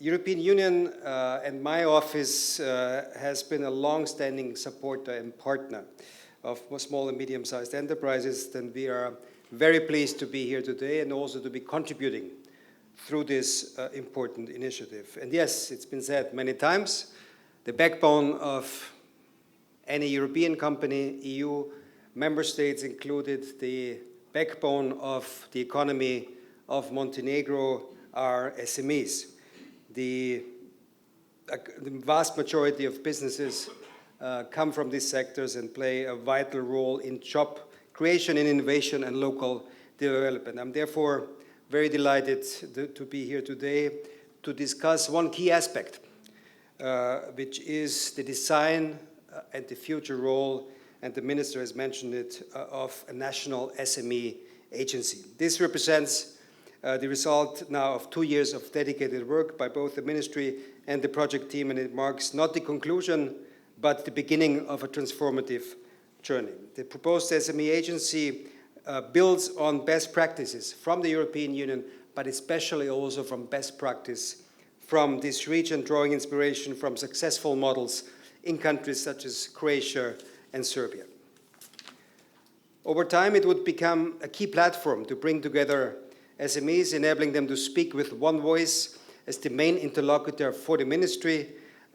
European Union and my office has been a long-standing supporter and partner of small and medium-sized enterprises, and we are very pleased to be here today and also to be contributing through this important initiative. And yes, it's been said many times, the backbone of any European company, EU member states included, the backbone of the economy of Montenegro are SMEs. The vast majority of businesses come from these sectors and play a vital role in job creation and innovation and local development. I'm therefore very delighted to be here today to discuss one key aspect, which is the design and the future role, and the Minister has mentioned it, of a national SME agency. This represents the result now of 2 years of dedicated work by both the Ministry and the project team, and it marks not the conclusion, but the beginning of a transformative journey. The proposed SME agency builds on best practices from the European Union, but especially also from best practice from this region, drawing inspiration from successful models in countries such as Croatia and Serbia. Over time, it would become a key platform to bring together SMEs, enabling them to speak with one voice as the main interlocutor for the ministry,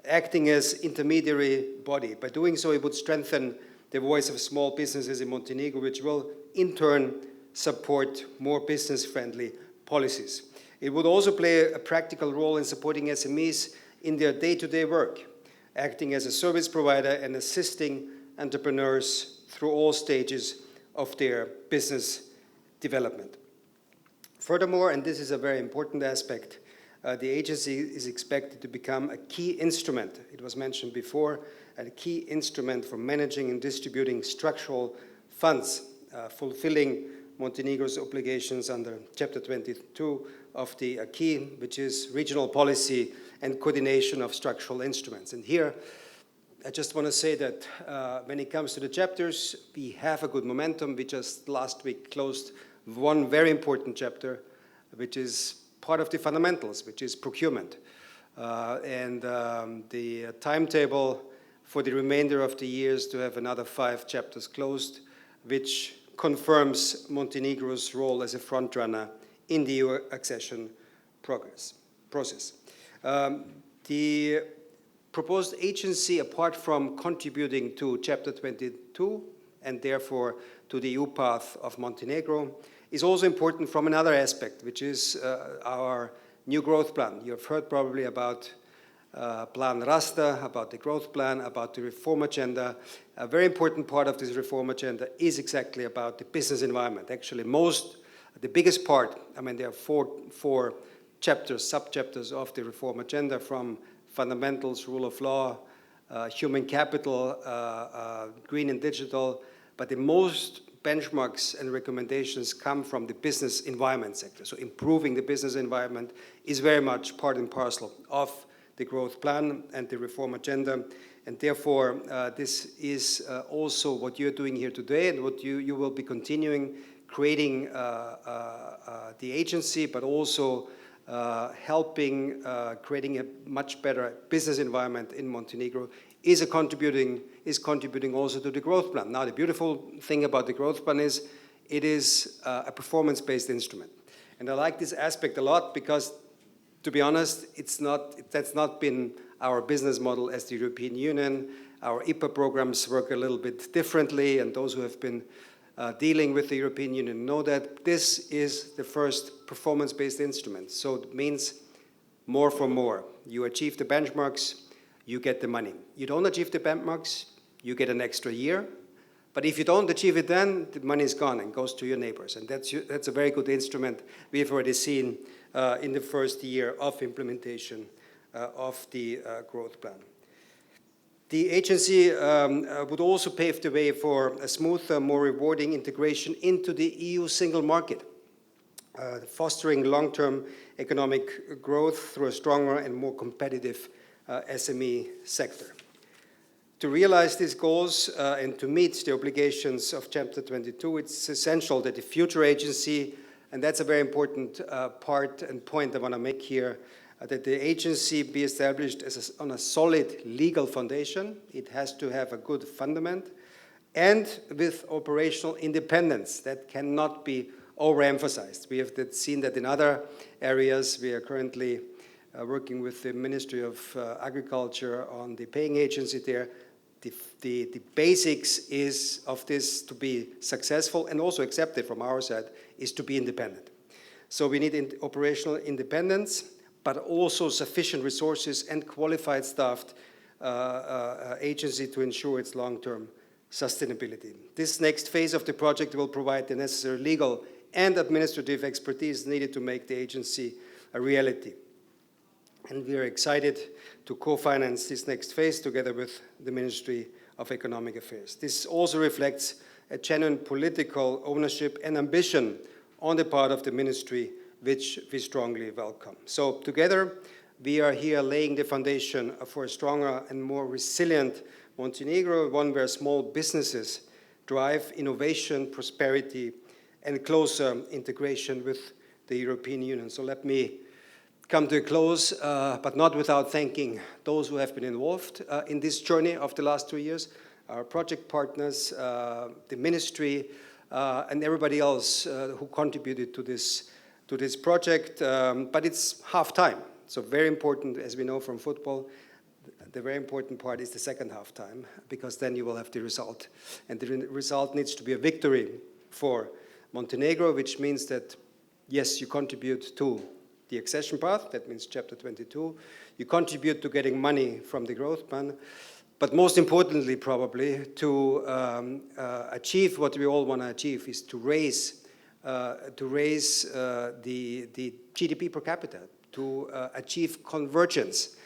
acting as intermediary body. By doing so, it would strengthen the voice of small businesses in Montenegro, which will in turn support more business-friendly policies. It would also play a practical role in supporting SMEs in their day-to-day work, acting as a service provider and assisting entrepreneurs through all stages of their business development. Furthermore, and this is a very important aspect, the agency is expected to become a key instrument, it was mentioned before, a key instrument for managing and distributing structural funds, fulfilling Montenegro's obligations under Chapter 22 of the Acquis, which is regional policy and coordination of structural instruments. And here, I just want to say that when it comes to the chapters, we have a good momentum. We just last week closed one very important chapter, which is part of the fundamentals, which is procurement. The timetable for the remainder of the year is to have another 5 chapters closed, which confirms Montenegro's role as a frontrunner in the EU accession process. The proposed agency, apart from contributing to Chapter 22 and therefore to the EU path of Montenegro, is also important from another aspect, which is our new growth plan. You have heard probably about Plan Rasta, about the growth plan, about the reform agenda. A very important part of this reform agenda is exactly about the business environment. Actually, the biggest part, I mean, there are four chapters, sub-chapters of the reform agenda, from fundamentals, rule of law, human capital, green and digital, but the most benchmarks and recommendations come from the business environment sector. So improving the business environment is very much part and parcel of the growth plan and the reform agenda. And therefore, this is also what you're doing here today and what you will be continuing, creating the agency, but also helping creating a much better business environment in Montenegro is contributing also to the growth plan. Now, the beautiful thing about the growth plan is it is a performance-based instrument. And I like this aspect a lot because, to be honest, that's not been our business model as the European Union. Our IPA programs work a little bit differently, and those who have been dealing with the European Union know that this is the first performance-based instrument. So it means more for more. You achieve the benchmarks, you get the money. You don't achieve the benchmarks, you get an extra year. But if you don't achieve it then, the money is gone and goes to your neighbors. And that's a very good instrument we've already seen in the first year of implementation of the growth plan. The agency would also pave the way for a smoother, more rewarding integration into the EU single market, fostering long-term economic growth through a stronger and more competitive SME sector. To realize these goals and to meet the obligations of Chapter 22, it's essential that the future agency, and that's a very important part and point I want to make here, that the agency be established on a solid legal foundation. It has to have a good fundament and with operational independence. That cannot be overemphasized. We have seen that in other areas. We are currently working with the Ministry of Agriculture on the paying agency there. The basics of this to be successful and also accepted from our side is to be independent. So we need operational independence, but also sufficient resources and qualified staffed agency to ensure its long-term sustainability. This next phase of the project will provide the necessary legal and administrative expertise needed to make the agency a reality. And we are excited to co-finance this next phase together with the Ministry of Economic Affairs. This also reflects a genuine political ownership and ambition on the part of the ministry, which we strongly welcome. So together, we are here laying the foundation for a stronger and more resilient Montenegro, one where small businesses drive innovation, prosperity, and closer integration with the European Union. So let me come to a close, but not without thanking those who have been involved in this journey of the last 2 years, our project partners, the ministry, and everybody else who contributed to this project. But it's half time, so very important, as we know from football. The very important part is the second half time, because then you will have the result. And the result needs to be a victory for Montenegro, which means that, yes, you contribute to the accession path, that means chapter 22. You contribute to getting money from the growth plan, but most importantly, probably, to achieve what we all want to achieve is to raise the GDP per capita, to achieve convergence.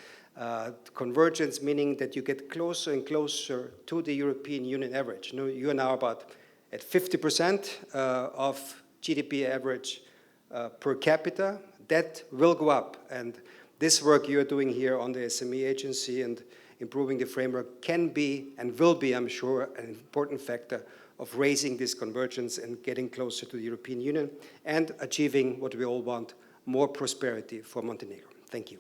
Convergence meaning that you get closer and closer to the European Union average. You are now about at 50% of GDP average per capita. That will go up, and this work you're doing here on the SME agency and improving the framework can be and will be, I'm sure, an important factor of raising this convergence and getting closer to the European Union and achieving what we all want, more prosperity for Montenegro. Thank you.